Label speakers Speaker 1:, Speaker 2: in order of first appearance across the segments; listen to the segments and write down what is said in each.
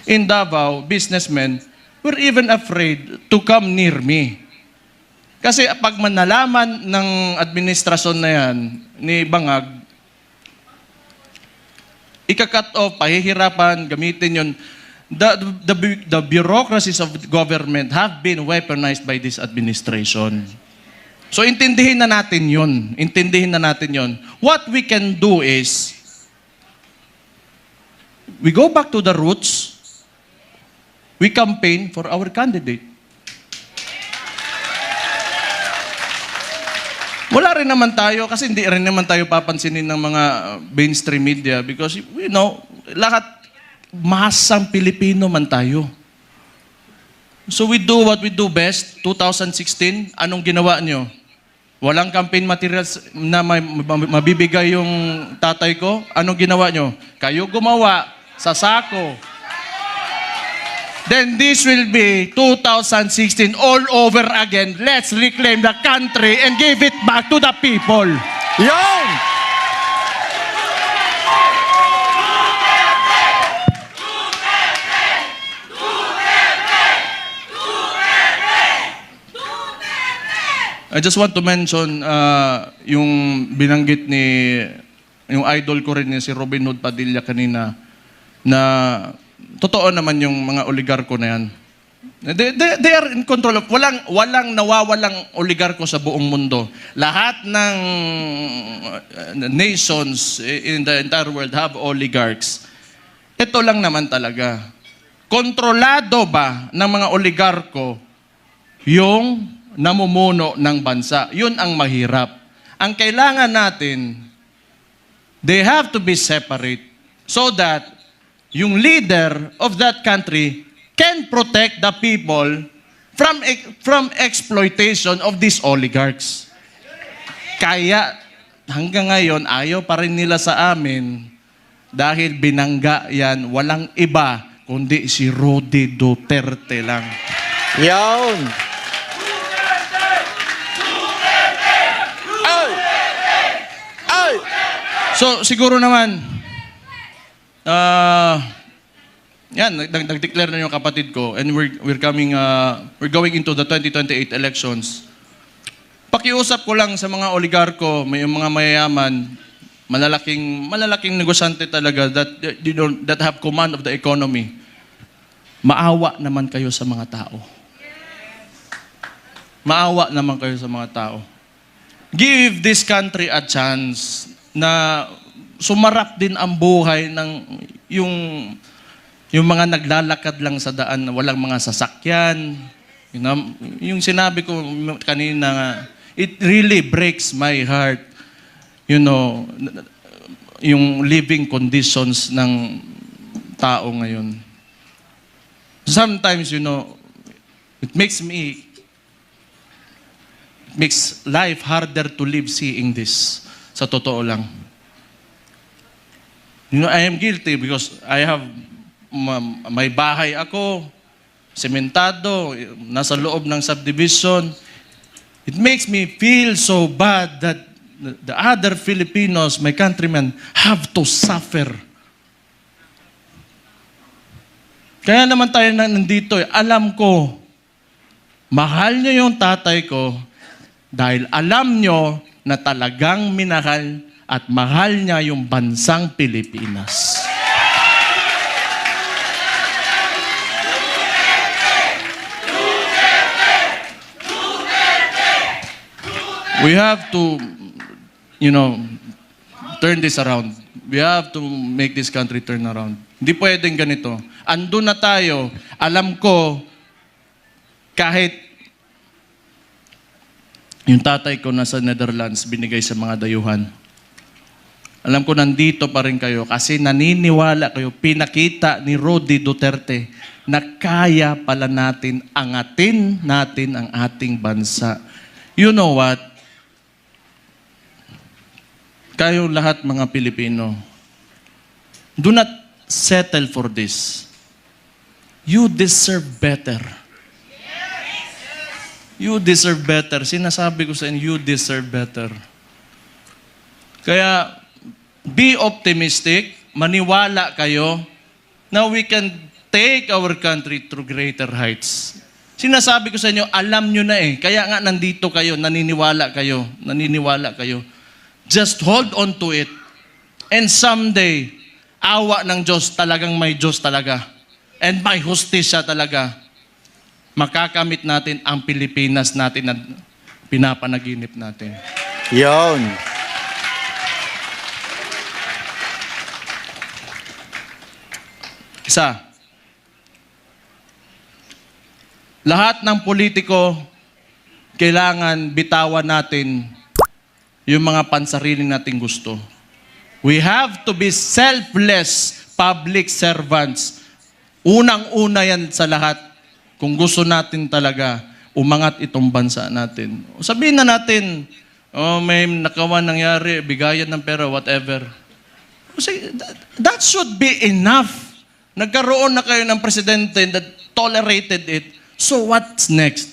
Speaker 1: in Davao, businessmen, were even afraid to come near me. Kasi pag manalaman ng administrasyon na yan, ni Bangag, ika-cut off, pahihirapan, gamitin yun. The bureaucracies of government have been weaponized by this administration. So intindihin na natin yun. Intindihin na natin yun. What we can do is, we go back to the roots, we campaign for our candidate. Wala rin naman tayo, kasi hindi rin naman tayo papansinin ng mga mainstream media because, you know, lahat, masang Pilipino man tayo. So we do what we do best. 2016, anong ginawa nyo? Walang campaign materials na mabibigay yung tatay ko. Anong ginawa nyo? Kayo gumawa sa sako. Then this will be 2016 all over again. Let's reclaim the country and give it back to the people.
Speaker 2: Yon!
Speaker 1: I just want to mention yung binanggit yung idol ko rin si Robin Hood Padilla kanina na totoo naman yung mga oligarko na yan. They are in control of, walang nawawalang oligarko sa buong mundo. Lahat ng nations in the entire world have oligarchs. Ito lang naman talaga. Kontrolado ba ng mga oligarko yung namumuno ng bansa? Yun ang mahirap. Ang kailangan natin, they have to be separate so that yung leader of that country can protect the people from exploitation of these oligarchs. Kaya hanggang ngayon, ayaw pa rin nila sa amin dahil binangga yan, walang iba kundi si Rody Duterte lang.
Speaker 2: Yon! Ay!
Speaker 1: So siguro naman, yan, nag-declare na yung kapatid ko and we're going into the 2028 elections. Pakiusap ko lang sa mga oligarko, may mga mayayaman, malalaking negosyante talaga that have command of the economy. Maawa naman kayo sa mga tao. Maawa naman kayo sa mga tao. Give this country a chance na sumarap din ang buhay ng yung mga naglalakad lang sa daan na walang mga sasakyan. Yung sinabi ko kanina, it really breaks my heart. You know, yung living conditions ng tao ngayon. Sometimes, you know, it makes life harder to live seeing this. Sa totoo lang. You know, I am guilty because I have may bahay ako, sementado, nasa loob ng subdivision. It makes me feel so bad that the other Filipinos, my countrymen, have to suffer. Kaya naman tayo nandito. Alam ko, mahal niyo yung tatay ko dahil alam niyo na talagang minahal at mahal niya yung bansang Pilipinas. We have to, you know, turn this around. We have to make this country turn around. Hindi pwedeng ganito. Andun na tayo. Alam ko, kahit yung tatay ko nasa Netherlands, binigay sa mga dayuhan. Alam ko nandito pa rin kayo kasi naniniwala kayo, pinakita ni Rody Duterte na kaya pala natin angatin natin ang ating bansa. You know what? Kayo lahat mga Pilipino, do not settle for this. You deserve better. You deserve better. Sinasabi ko sa inyo, you deserve better. Kaya, be optimistic, maniwala kayo na we can take our country to greater heights. Sinasabi ko sa inyo, alam nyo na eh. Kaya nga nandito kayo, naniniwala kayo. Just hold on to it. And someday, awa ng Diyos, talagang may Diyos talaga. And may hustisya talaga. Makakamit natin ang Pilipinas natin na pinapanaginip natin.
Speaker 2: Yun.
Speaker 1: Isa, lahat ng politiko, kailangan bitawan natin yung mga pansarili nating gusto. We have to be selfless public servants. Unang-una yan sa lahat kung gusto natin talaga umangat itong bansa natin. Sabihin na natin, may nakawan nangyari, bigayan ng pera, whatever. Kasi that should be enough. Nagkaroon na kayo ng presidente that tolerated it. So what's next?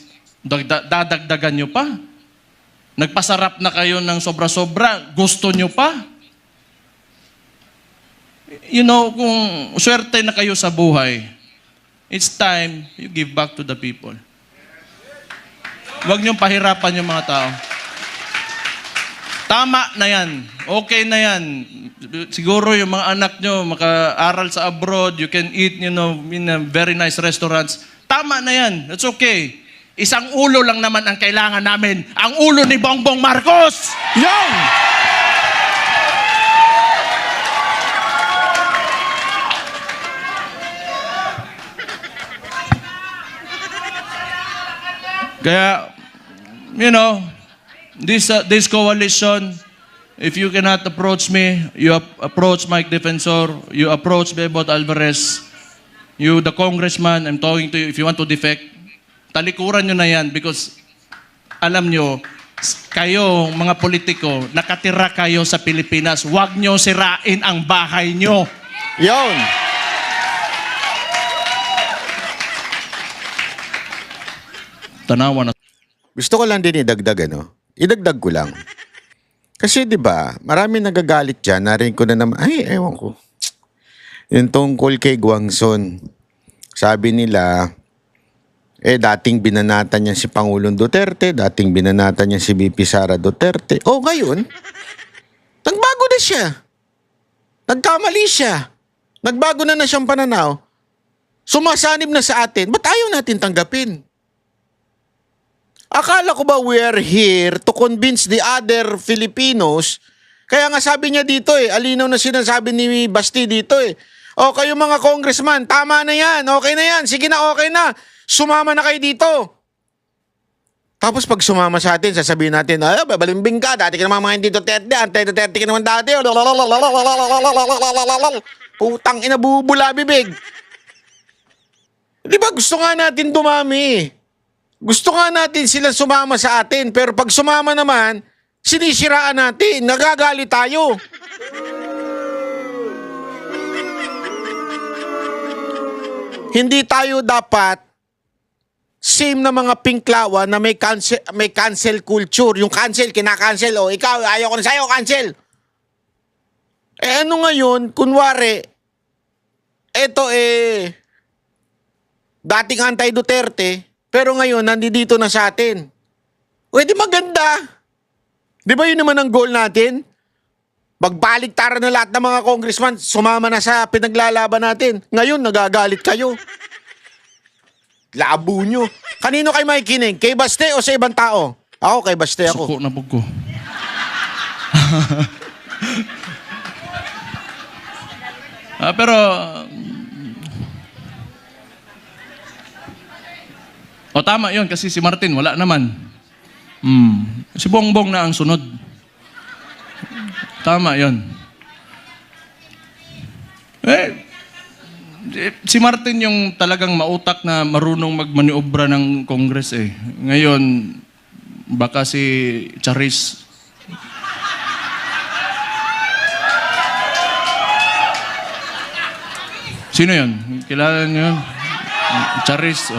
Speaker 1: Dadagdagan nyo pa? Nagpasarap na kayo ng sobra-sobra? Gusto nyo pa? You know, kung swerte na kayo sa buhay, it's time you give back to the people. Huwag niyong pahirapan yung mga tao. Tama na yan. Okay na yan. Siguro yung mga anak nyo maka-aral sa abroad, you can eat, in a very nice restaurants. Tama na yan. That's okay. Isang ulo lang naman ang kailangan namin. Ang ulo ni Bongbong Marcos!
Speaker 2: Yun!
Speaker 1: Kaya, this coalition, if you cannot approach me, you approach Mike Defensor, you approach Bebot Alvarez, you, the congressman, I'm talking to you, if you want to defect, talikuran nyo na yan because alam nyo, kayo, mga politiko, nakatira kayo sa Pilipinas, huwag nyo sirain ang bahay nyo.
Speaker 2: Yun!
Speaker 1: Tanawa na.
Speaker 2: Gusto ko lang din idagdag, idagdag ko lang. Kasi 'di ba, marami nagagalit diyan, narinig ko na naman, ay ewan ko. Yung tungkol kay Guangson. Sabi nila, dating binanatan niya si Pangulong Duterte, dating binanatan niya si VP Sara Duterte. Oh, ngayon, nagbago na siya. Nagkamali siya. Nagbago na siyang pananaw. Sumasanib na sa atin. Ba't ayaw natin tanggapin? Akala ko ba we are here to convince the other Filipinos? Kaya nga sabi niya dito alinaw na sinasabi ni Basti dito O kayo mga congressman, tama na yan, okay na yan, sige na, okay na. Sumama na kayo dito. Tapos pag sumama sa atin, sasabihin natin, babalimbing ka, dati ka naman mga hindi Duterte, anti-Duterte ka naman dati. Putang ina, bubula bibig. Di ba gusto nga natin dumami? Gusto nga natin sila sumama sa atin, pero pag sumama naman, sinisiraan natin, nagagalit tayo. Hindi tayo dapat same na mga pinklawa na may cancel culture. Yung cancel, kinakancel. O ikaw, ayaw ko na sa'yo, cancel. Ano ngayon, kunwari, eto dating anti-Duterte, pero ngayon, nandito na sa atin. Di maganda. Di ba yun naman ang goal natin? Magbaligtaran na lahat ng mga congressman, sumama na sa pinaglalaban natin. Ngayon, nagagalit kayo. Labo nyo. Kanino kayo makikinig? Kay Baste o sa ibang tao? Ako, kay Baste ako.
Speaker 1: Suko na bugo. Pero, tama yun kasi si Martin, wala naman. Si Bongbong na ang sunod. Tama yun. Si Martin yung talagang mautak na marunong magmaniobra ng Congress Ngayon, baka si Charis. Sino yun? Kilala niyo yun? Charis.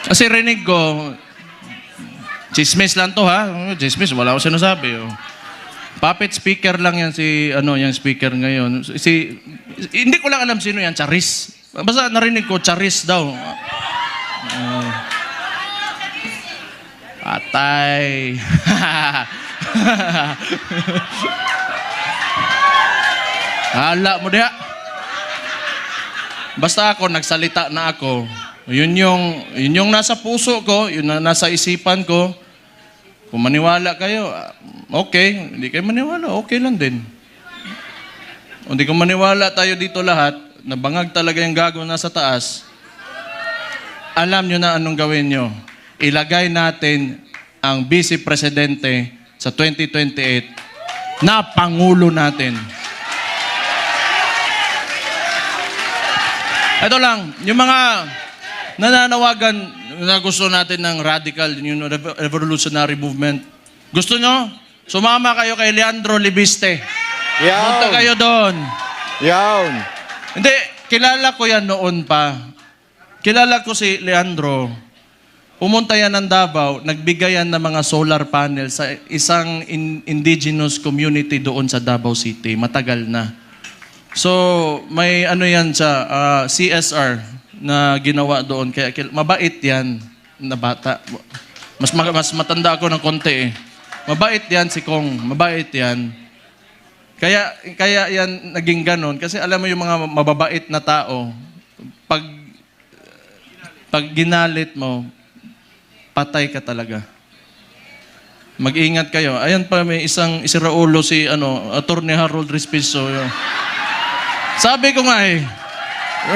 Speaker 1: Kasi rinig ko, chismis lang to ha. Chismis, wala ko sinasabi. Puppet speaker lang yan si, yung speaker ngayon. Hindi ko lang alam sino yan, Charis. Basta narinig ko, Charis daw. Patay. Hala mo diya. Basta ako, nagsalita na ako. Yun yung nasa puso ko, yun na nasa isipan ko. Kung maniwala kayo, okay. Hindi kayo maniwala, okay lang din. Kung hindi ko maniwala tayo dito lahat, nabangag talaga yung gago nasa taas, alam nyo na anong gawin nyo. Ilagay natin ang Vice Presidente sa 2028 na Pangulo natin. Ito lang, yung mga nananawagan na gusto natin ng radical, revolutionary movement. Gusto nyo? Sumama kayo kay Leandro Libiste. Punta kayo doon.
Speaker 2: Yawn.
Speaker 1: Hindi, kilala ko yan noon pa. Kilala ko si Leandro. Pumunta yan ng Davao, nagbigay yan ng mga solar panel sa isang indigenous community doon sa Davao City. Matagal na. So, may yan sa CSR na ginawa doon. Kaya mabait yan na bata. Mas matanda ako ng konti eh. Mabait yan si Kong. Mabait yan. Kaya yan naging ganon. Kasi alam mo yung mga mababait na tao, pag ginalit mo, patay ka talaga. Mag-ingat kayo. Ayan pa, may isang isiraulo si Attorney Harold Respiso. Sabi ko nga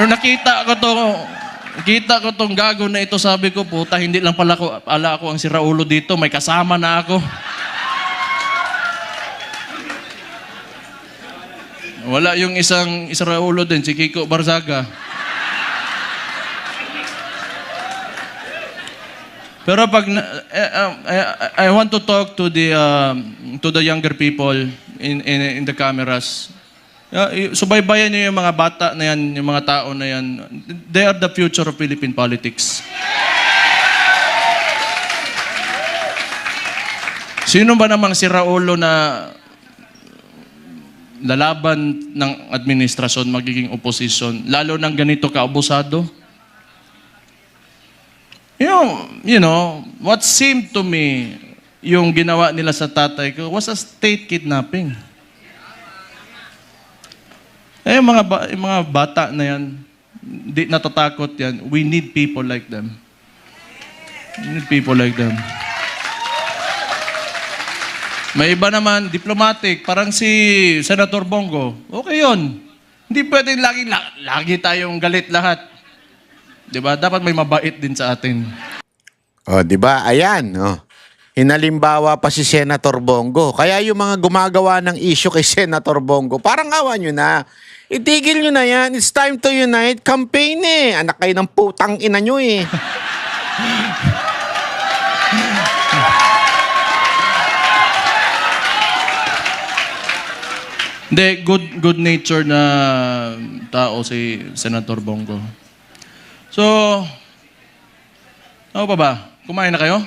Speaker 1: nakita ko tong gago na ito, sabi ko, puta, hindi lang pala ako ang siraulo dito, may kasama na ako. Wala yung isang isiraulo din, si Kiko Barzaga. Pero pag I want to talk to the younger people in the cameras. Subaybayan niyo yung mga bata na yan, yung mga tao na yan. They are the future of Philippine politics. Sino ba namang siraulo na lalaban ng administrasyon, magiging opposition, lalo ng ganito kaabusado? You know, what seemed to me, yung ginawa nila sa tatay ko, was a state kidnapping. Yung mga bata na yan, di natatakot yan. We need people like them. We need people like them. May iba naman, diplomatic, parang si Senator Bongo. Okay yun. Hindi pwedeng lagi tayong galit lahat. Diba? Dapat may mabait din sa atin.
Speaker 2: O, diba? Ayan, hinalimbawa pa si Senator Bongo. Kaya yung mga gumagawa ng issue kay Senator Bongo, parang awa nyo na. Itigil nyo na yan. It's time to unite. Campaign Anak kayo ng putang ina nyo
Speaker 1: Hindi, good nature na tao si Senator Bongo. So, ano pa ba? Kumain na kayo?